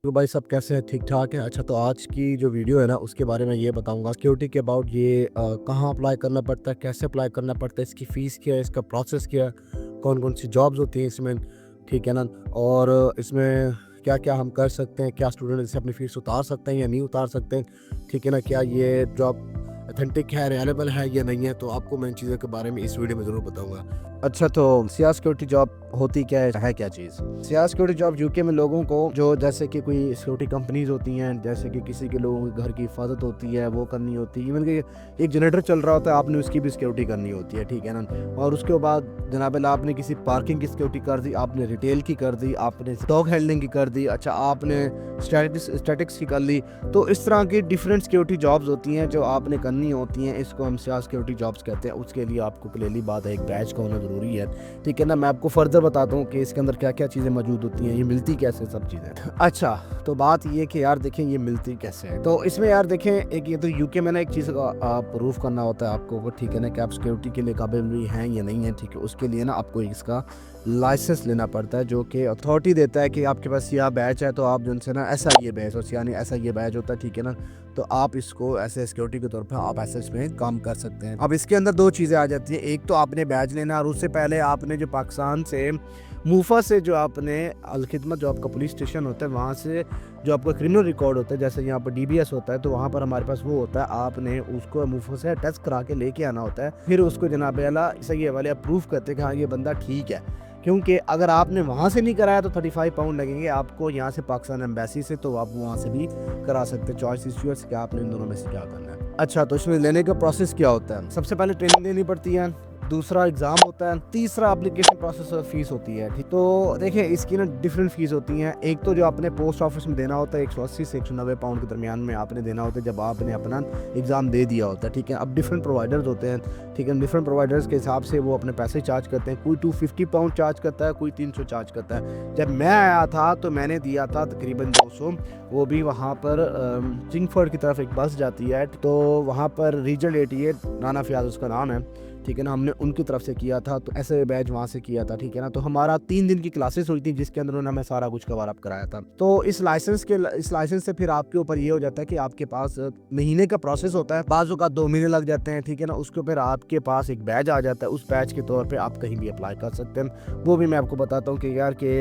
तो भाई सब कैसे हैं? ठीक ठाक है। अच्छा, तो आज की जो वीडियो है ना उसके बारे में ये बताऊंगा सिक्योरिटी के अबाउट। ये कहाँ अप्लाई करना पड़ता है, कैसे अप्लाई करना पड़ता है, इसकी फ़ीस क्या है, इसका प्रोसेस क्या है, कौन कौन सी जॉब्स होती हैं इसमें, ठीक है ना। और इसमें क्या क्या हम कर सकते हैं, क्या स्टूडेंट इससे अपनी फ़ीस उतार सकते हैं या नहीं उतार सकते हैं, ठीक है ना। क्या ये जॉब अथेंटिक है, रिलायबल है या नहीं है, तो आपको मैं इन चीज़ों के बारे में इस वीडियो में ज़रूर बताऊंगा। अच्छा, तो सीआर सिक्योरिटी जॉब होती क्या है क्या चीज़? सीआर सिक्योरिटी जॉब यूके में लोगों को जो जैसे कि कोई सिक्योरिटी कंपनीज होती हैं, जैसे कि किसी के लोगों के घर की हिफाजत होती है वो करनी होती है। इवन कि एक जनरेटर चल रहा होता है, आपने उसकी भी सिक्योरिटी करनी होती है, ठीक है ना। और उसके बाद जनाब आपने किसी पार्किंग की सिक्योरिटी कर दी, आपने रिटेल की कर दी, आपने स्टॉक हैंडलिंग की कर दी, अच्छा आपने स्टैटिक्स की कर ली। तो इस तरह की डिफरेंट सिक्योरिटी जॉब्स होती हैं जो आपने करनी होती हैं। इसको हम सीआर सिक्योरिटी जॉब्स कहते हैं। उसके लिए आपको क्लियरली बात है, एक बैच का होना ज़रूरी है, ठीक है ना। मैं आपको फर्दर बताता हूँ कि इसके अंदर क्या क्या चीज़ें मौजूद होती हैं, ये मिलती कैसे सब चीज़ें। अच्छा, तो बात ये कि यार देखें ये मिलती कैसे है। तो इसमें यार देखें, एक ये तो यूके में ना एक चीज़ का प्रूफ करना होता है आपको, ठीक है ना, कि आप सिक्योरिटी के लिए काबिल भी हैं या नहीं है, ठीक है। उसके लिए ना आपको इसका लाइसेंस लेना पड़ता है जो कि अथॉरिटी देता है कि आपके पास यह बैच है, तो आप जिनसे ना ऐसा ये बैच हो, यानी ऐसा ये बैच होता है, ठीक है ना। तो आप इसको ऐसे सिक्योरिटी के तौर पे आप ऐसे इसमें काम कर सकते हैं। अब इसके अंदर दो चीज़ें आ जाती हैं। एक तो आपने बैच लेना, और उससे पहले आपने जो पाकिस्तान से मूफा से जो आपने अलखिदमत जो आपका पुलिस स्टेशन होता है वहाँ से जो आपका क्रिमिनल रिकॉर्ड होता है, जैसे यहाँ पर डीबीएस होता है, तो वहाँ पर हमारे पास वो होता है, आपने उसको मूफा से टेस्ट करा के लेके आना होता है। फिर उसको जनाब आला सही वाले अप्रूव करते हैं कि हाँ ये बंदा ठीक है। क्योंकि अगर आपने वहाँ से नहीं कराया तो 35 पाउंड लगेंगे आपको यहाँ से पाकिस्तान एम्बेसी से, तो आप वहाँ से भी करा सकते हैं। चॉइस इस योर्स कि आपने इन दोनों में से क्या करना है। अच्छा, तो इसमें लेने का प्रोसेस क्या होता है? सबसे पहले ट्रेनिंग देनी पड़ती है, दूसरा एग्ज़ाम होता है, तीसरा एप्लीकेशन प्रोसेस और फीस होती है, ठीक। तो देखिए इसकी ना डिफरेंट फीस होती हैं। एक तो जो आपने पोस्ट ऑफिस में देना होता है 180 से 190 पाउंड के दरमियान में आपने देना होता है जब आपने अपना एग्ज़ाम दे दिया होता है, ठीक है। अब डिफरेंट प्रोवाइडर्स होते हैं, ठीक है। डिफरेंट प्रोवाइडर्स के हिसाब से वो अपने पैसे चार्ज करते हैं। कोई 250 पाउंड चार्ज करता है, कोई 300 चार्ज करता है। जब मैं आया था तो मैंने दिया था तकरीबन 200। वो भी वहाँ पर चिंगफोर्ड की तरफ एक बस जाती है, तो वहाँ पर रीजनल 88 राना फयाज उसका नाम है, ठीक है ना। हमने उनकी तरफ से किया था, तो ऐसे बैच वहाँ से किया था, ठीक है ना। तो हमारा 3 दिन की क्लासेस हुई थी जिसके अंदर उन्होंने हमें सारा कुछ कवर अप कराया था। तो इस लाइसेंस से फिर आपके ऊपर ये हो जाता है कि आपके पास महीने का प्रोसेस होता है, बाजू का 2 महीने लग जाते हैं, ठीक है ना। उसके ऊपर आपके पास एक बैच आ जाता है, उस बैच के तौर पर आप कहीं भी अप्लाई कर सकते हैं। वो भी मैं आपको बताता हूँ कि यार कि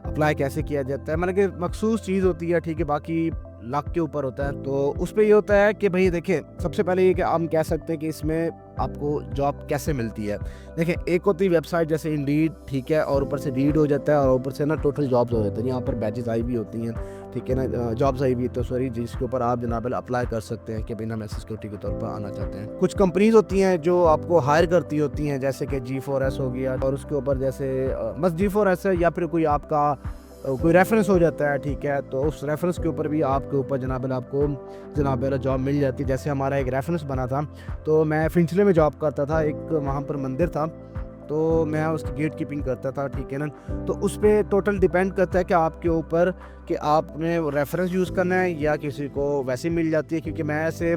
अप्लाई कैसे किया जाता है। मतलब कि मखसूस चीज़ होती है, ठीक है, बाकी लाख के ऊपर होता है। तो उस पर ये होता है कि भाई देखिए, सबसे पहले ये कि हम कह सकते हैं कि इसमें आपको जॉब कैसे मिलती है। देखिए, एक होती है वेबसाइट जैसे इंडीड, ठीक है, और ऊपर से रीड हो जाता है, और ऊपर से ना टोटल जॉब्स हो जाते हैं। यहाँ पर बैचेस आई भी होती हैं, ठीक है ना, जॉब्स आई भी, तो सॉरी, जिसके ऊपर आप जनाब अप्लाई कर सकते हैं कि बिना मैं सिक्योरिटी के तौर पर आना चाहते हैं। कुछ कंपनीज होती हैं जो आपको हायर करती होती हैं, जैसे कि G4S हो गया, और उसके ऊपर जैसे बस G4S है, या फिर कोई आपका कोई रेफरेंस हो जाता है, ठीक है। तो उस रेफरेंस के ऊपर भी आपके ऊपर जनाब जॉब मिल जाती है। जैसे हमारा एक रेफरेंस बना था, तो मैं फिंचले में जॉब करता था, एक वहाँ पर मंदिर था, तो मैं उसकी गेट कीपिंग करता था, ठीक है ना। तो उस पर टोटल डिपेंड करता है कि आपके ऊपर कि आपने रेफरेंस यूज़ करना है या किसी को वैसे मिल जाती है। क्योंकि मैं ऐसे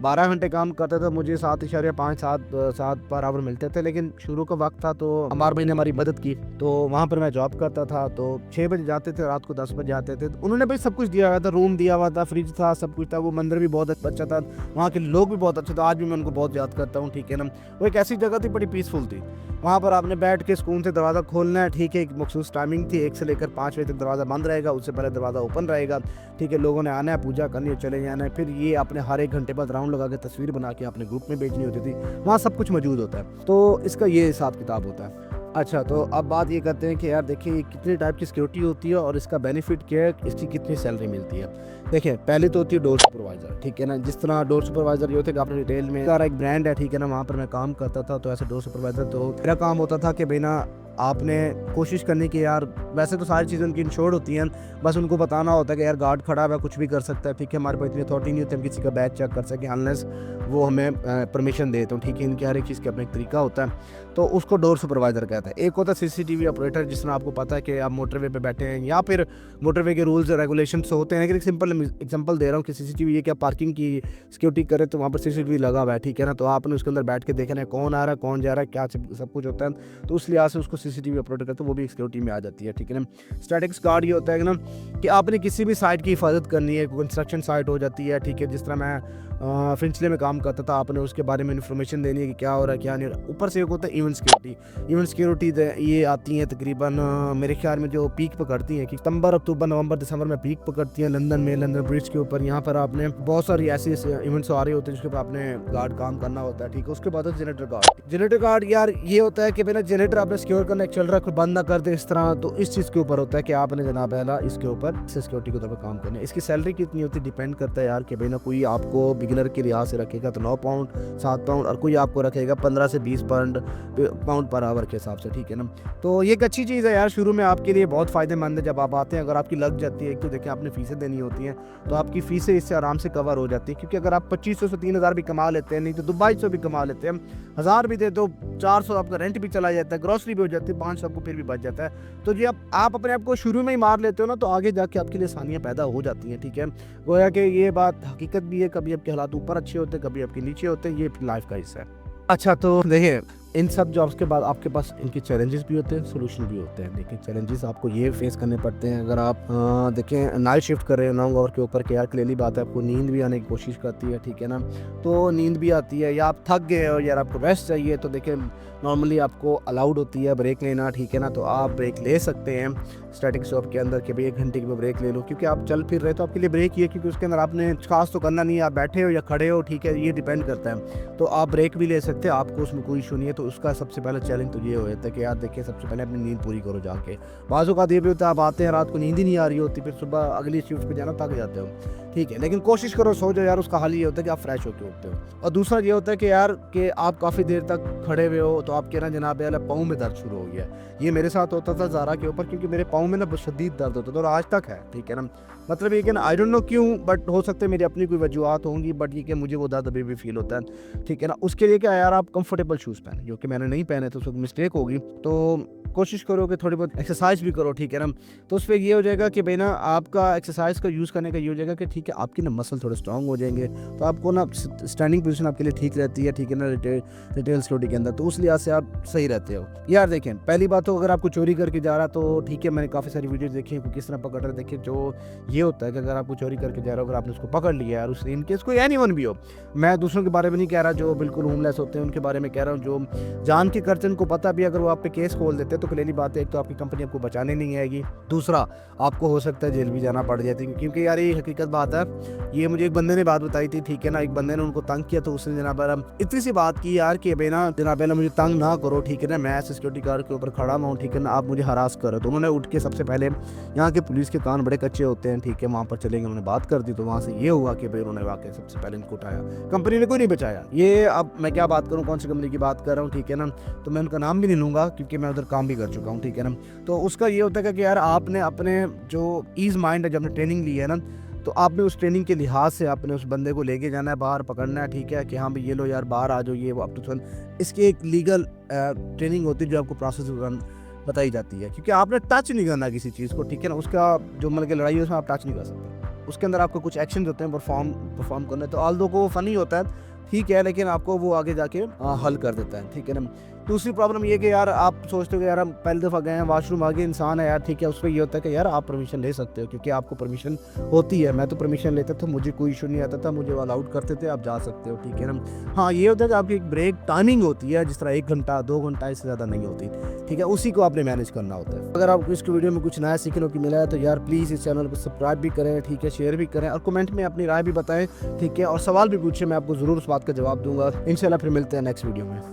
12 घंटे काम करता था, मुझे 7.5 पर आवर मिलते थे, लेकिन शुरू का वक्त था तो अमार भाई ने हमारी मदद की, तो वहाँ पर मैं जॉब करता था। तो 6 बजे जाते थे, रात को 10 बजे आते थे। तो उन्होंने भाई सब कुछ दिया हुआ था, रूम दिया हुआ था, फ्रिज था, सब कुछ था। वो मंदिर भी बहुत अच्छा था, वहाँ के लोग भी बहुत अच्छे थे, आज भी मैं उनको बहुत याद करता हूँ, ठीक है ना। वो एक ऐसी जगह थी, बड़ी पीसफुल थी। वहाँ पर आपने बैठ के सुकून से दरवाज़ा खोलना है, ठीक है। एक मखसूस टाइमिंग थी, 1 से लेकर 5 बजे तक दरवाज़ा बंद रहेगा, उससे पहले दरवाज़ा ओपन रहेगा, ठीक है। लोगों ने आना है, पूजा करनी है, चले जाना है। फिर ये आपने हर 1 घंटे बाद राउंड लगा के तस्वीर बना के अपने ग्रुप में भेजनी होती थी। वहाँ सब कुछ मौजूद होता है, तो इसका ये हिसाब किताब होता है। अच्छा, तो अब बात ये करते हैं कि यार देखिए कितने टाइप की सिक्योरिटी होती है और इसका बेनिफिट क्या है, इसकी कितनी सैलरी मिलती है। देखिए, पहले तो होती है डोर सुपरवाइज़र, ठीक है ना। जिस तरह डोर सुपरवाइज़र ये होते हैं कि आपने रिटेल में सारा एक ब्रांड है, ठीक है ना, वहाँ पर मैं काम करता था। तो ऐसे डोर सुपरवाइज़र, तो मेरा काम होता था कि बिना आपने कोशिश करनी कि यार वैसे तो सारी चीज़ें उनकी इंश्योर्ड होती हैं, बस उनको बताना होता है कि यार गार्ड खड़ा है, कुछ भी कर सकता है, ठीक है। हमारे पास इतनी अथॉरिटी नहीं होती हम किसी का बैच चेक कर सकें, अनलेस वो हमें परमिशन दे, तो ठीक है, इनके हर एक चीज़ का अपना एक तरीका होता है। तो उसको डोर सुपरवाइज़र कहते हैं। एक होता है सीसीटीवी ऑपरेटर, जिस तरह आपको पता है कि आप मोटरवे पे बैठे हैं या फिर मोटरवे के रूल्स और रेगुलेशंस होते हैं। लेकिन एक सिंपल एग्जांपल दे रहा हूँ कि सीसीटीवी ये क्या पार्किंग की सिक्योरिटी करे, तो वहाँ पर सीसीटीवी लगा हुआ है, ठीक है ना, तो आपने उसके अंदर बैठ के देखना है कौन आ रहा है, कौन जा रहा है, क्या सब कुछ होता है। तो उस लिहाज से उसको सीसीटीवी ऑपरेटर कहते हैं, वो भी सिक्योरिटी में आ जाती है, ठीक है ना। स्टैटिक्स गार्ड ये होता है ना कि आपने किसी भी साइट की हिफाजत करनी है, कंस्ट्रक्शन साइट हो जाती है, ठीक है, जिस तरह मैं फिंचले में काम करता था, आपने उसके बारे में इन्फॉर्मेशन देनी है कि क्या हो रहा है क्या नहीं हो रहा। ऊपर से एक होता है इवेंट सिक्योरिटी ये आती हैं तकरीबन मेरे ख्याल में जो पीक पकड़ती हैं कि सितंबर, अक्टूबर, नवंबर, दिसंबर में पीक पकड़ती हैं लंदन में, लंदन ब्रिज के ऊपर। यहाँ पर आपने बहुत सारी ऐसे इवेंट्स आ रहे होते हैं जिसके ऊपर आपने गार्ड काम करना होता है, ठीक है। उसके बाद जनरेटर गार्ड यार ये होता है कि बिना जनरेटर आपने सिक्योर करना चल रहा है, बंद ना कर दे इस तरह, तो इस चीज़ के ऊपर होता है कि आपने जनाब पहला इसके ऊपर सिक्योरिटी के तौर पर काम करना है। इसकी सैलरी कितनी होती है डिपेंड करता है यार कि भाई ना कोई आपको बिगिनर के लिहाज से रखेगा तो 9 पाउंड 7 पाउंड, और कोई आपको रखेगा 15 से 20 पाउंड पर आवर के हिसाब से, ठीक है ना। तो ये एक अच्छी चीज़ है यार, शुरू में आपके लिए बहुत फ़ायदेमंद है। जब आप आते हैं, अगर आपकी लग जाती है, एक तो देखें आपने फ़ीसें देनी होती हैं, तो आपकी फ़ीसें इससे आराम से कवर हो जाती है। क्योंकि अगर आप 2500 से 3000 भी कमा लेते हैं, नहीं तो 2200 भी कमा लेते हैं, 1000 भी दे तो 400 आपका रेंट भी चला जाता है, ग्रॉसरी भी हो जाती है, 500 आपको फिर भी बच जाता है। तो जब आप अपने आप को शुरू में ही मार लेते हो ना, तो आगे जाके आपके लिए आसानियाँ पैदा हो जाती हैं, ठीक है। गोया कि ये बात हकीकत भी है, कभी आपके हालात ऊपर अच्छे होते हैं, कभी आपके नीचे होते हैं, ये लाइफ का हिस्सा है। अच्छा, तो देखिए इन सब जॉब्स के बाद आपके पास इनके चैलेंजेस भी होते हैं, सोल्यूशन भी होते हैं। देखिए चैलेंजेस आपको ये फेस करने पड़ते हैं अगर आप देखें नाइट शिफ्ट कर रहे हैं 9 आवर के ऊपर, कि यार क्लियरली बात है आपको नींद भी आने की कोशिश करती है, ठीक है ना। तो नींद भी आती है, या आप थक गए और यार आपको रेस्ट चाहिए, तो देखिए नॉर्मली आपको अलाउड होती है ब्रेक लेना, ठीक है ना। तो आप ब्रेक ले सकते हैं स्टैटिक शॉप के अंदर कि भाई 1 घंटे की ब्रेक ले लो, क्योंकि आप चल फिर रहे तो आपके लिए ब्रेक ही है, क्योंकि उसके अंदर आपने खास तो करना नहीं है, आप बैठे हो या खड़े हो, ठीक है, ये डिपेंड करता है। तो आप ब्रेक भी ले सकते हैं, आपको उसमें कोई इशू नहीं है। तो उसका सबसे पहले चैलेंज तो ये हो जाता है कि यार देखिए सबसे पहले अपनी नींद पूरी करो जाके। बाज़ औक़ात ये भी होता है आप आते हैं रात को नींद ही नहीं आ रही होती, फिर सुबह अगली शिफ्ट पे जाना, थक जाते हो, ठीक है। लेकिन कोशिश करो सो जाओ यार, उसका हल ये होता है कि आप फ्रेश होकर उठते हो। और दूसरा ये होता है कि यार कि आप काफ़ी देर तक खड़े हुए हो, तो आपके ना जनाब वाला पाँव में दर्द शुरू हो गया। ये मेरे साथ होता था ज़ारा के ऊपर, क्योंकि मेरे पाँव में ना शदीद दर्द होता था और आज तक है, ठीक है ना। मतलब ये कि ना आई डोंट नो क्यों, बट हो सकता है मेरी अपनी कोई वजूहत होंगी, बट ये कि मुझे वो दर्द अभी भी फील होता है, ठीक है ना। उसके लिए क्या यार आप कंफर्टेबल शूज़ पहने, जो कि मैंने नहीं पहने, तो उसको मिस्टेक होगी। तो कोशिश करो कि थोड़ी बहुत एक्सरसाइज भी करो, ठीक है ना। तो उस पर ये हो जाएगा कि भाई ना आपका एक्सरसाइज का यूज़ करने का ये हो जाएगा कि ठीक है आपकी ना मसल थोड़े स्ट्रांग हो जाएंगे, तो आपको ना स्टैंडिंग पोजीशन आपके लिए ठीक रहती है, ठीक है ना, रिटेल सिक्योरिटी के अंदर। तो उस लिहाज से आप सही रहते हो यार। देखें पहली बात तो अगर आपको चोरी करके जा रहा तो ठीक है, मैंने काफ़ी सारी वीडियोज़ देखी है किस तरह पकड़ रहे। देखिए जो ये होता है कि अगर आपको चोरी करके जा रहा हो, अगर आपने उसको पकड़ लिया यार, उस इनकेस कोई एनीवन भी हो, मैं दूसरों के बारे में नहीं कह रहा जो बिल्कुल होमलेस होते हैं उनके बारे में कह रहा हूँ, जो जान के करते हैं उनको पता भी अगर वो आप पे केस खोल देते हैं तो क्लियरली बात है, एक तो आपकी कंपनी आपको बचाने नहीं आएगी, दूसरा आपको हो सकता है जेल भी जाना पड़ जाती है। क्योंकि यार ये हकीकत बात है, ये मुझे एक बंदे ने बात बताई थी, ठीक है ना। एक बंदे ने उनको तंग किया, तो उसने जनाब इतनी सी बात की यार कि भाई ना जनाब मुझे तंग ना करो, ठीक है ना, मैं सिक्योरिटी गार्ड के ऊपर खड़ा हूँ, ठीक है ना, आप मुझे हरास करो। तो उन्होंने उठ के सबसे पहले, यहाँ के पुलिस के कान बड़े कच्चे होते हैं, ठीक है, वहाँ पर चलेंगे, उन्होंने बात कर दी। तो वहाँ से ये हुआ कि भाई उन्होंने वाकई सबसे पहले इनको उठाया, कंपनी ने कोई नहीं बचाया। ये अब मैं क्या बात करूँ, कौन सी कंपनी की बात कर रहा हूँ, ठीक है ना, तो मैं उनका नाम भी नहीं लूँगा क्योंकि मैं उधर काम भी कर चुका हूँ, ठीक है ना। तो उसका ये होता है कि यार आपने अपने जो ईज माइंड है, जब आपने ट्रेनिंग ली है ना, तो आपने उस ट्रेनिंग के लिहाज से आपने उस बंदे को लेके जाना है, बाहर पकड़ना है, ठीक है, कि हाँ भाई ये लो यार बाहर आ जाओ, ये वो अप टू इसकी एक लीगल ट्रेनिंग होती है जो आपको प्रोसेस बताई जाती है, क्योंकि आपने टच नहीं करना किसी चीज़ को, ठीक है ना। उसका जो मतलब कि लड़ाई है उसमें आप टच नहीं कर सकते, उसके अंदर आपको कुछ एक्शन होते हैं परफॉर्म करने। तो आल्दो को फनी होता है, ठीक है, लेकिन आपको वो आगे जाके हल कर देता है, ठीक है ना। दूसरी प्रॉब्लम ये कि यार आप सोचते हो कि यार हम पहली दफ़ा गए हैं, वॉशरूम आगे इंसान है यार, ठीक है, उस पर ये होता है कि यार आप परमिशन ले सकते हो, क्योंकि आपको परमिशन होती है। मैं तो परमिशन लेता था, मुझे कोई इशू नहीं आता था, मुझे वो अलाउड करते थे, आप जा सकते हो, ठीक है ना। हाँ ये होता है कि आपकी एक ब्रेक टाइमिंग होती है, जिस तरह 1 घंटा 2 घंटा इससे ज़्यादा नहीं होती, ठीक है, उसी को आपने मैनेज करना होता है। अगर आपको इस वीडियो में कुछ नया सीखने को मिला है तो यार प्लीज़ इस चैनल को सब्सक्राइब भी करें, ठीक है, शेयर भी करें और कमेंट में अपनी राय भी बताएं, ठीक है, और सवाल भी पूछें, मैं आपको ज़रूर उस बात का जवाब दूंगा। इंशाल्लाह फिर मिलते हैं नेक्स्ट वीडियो में।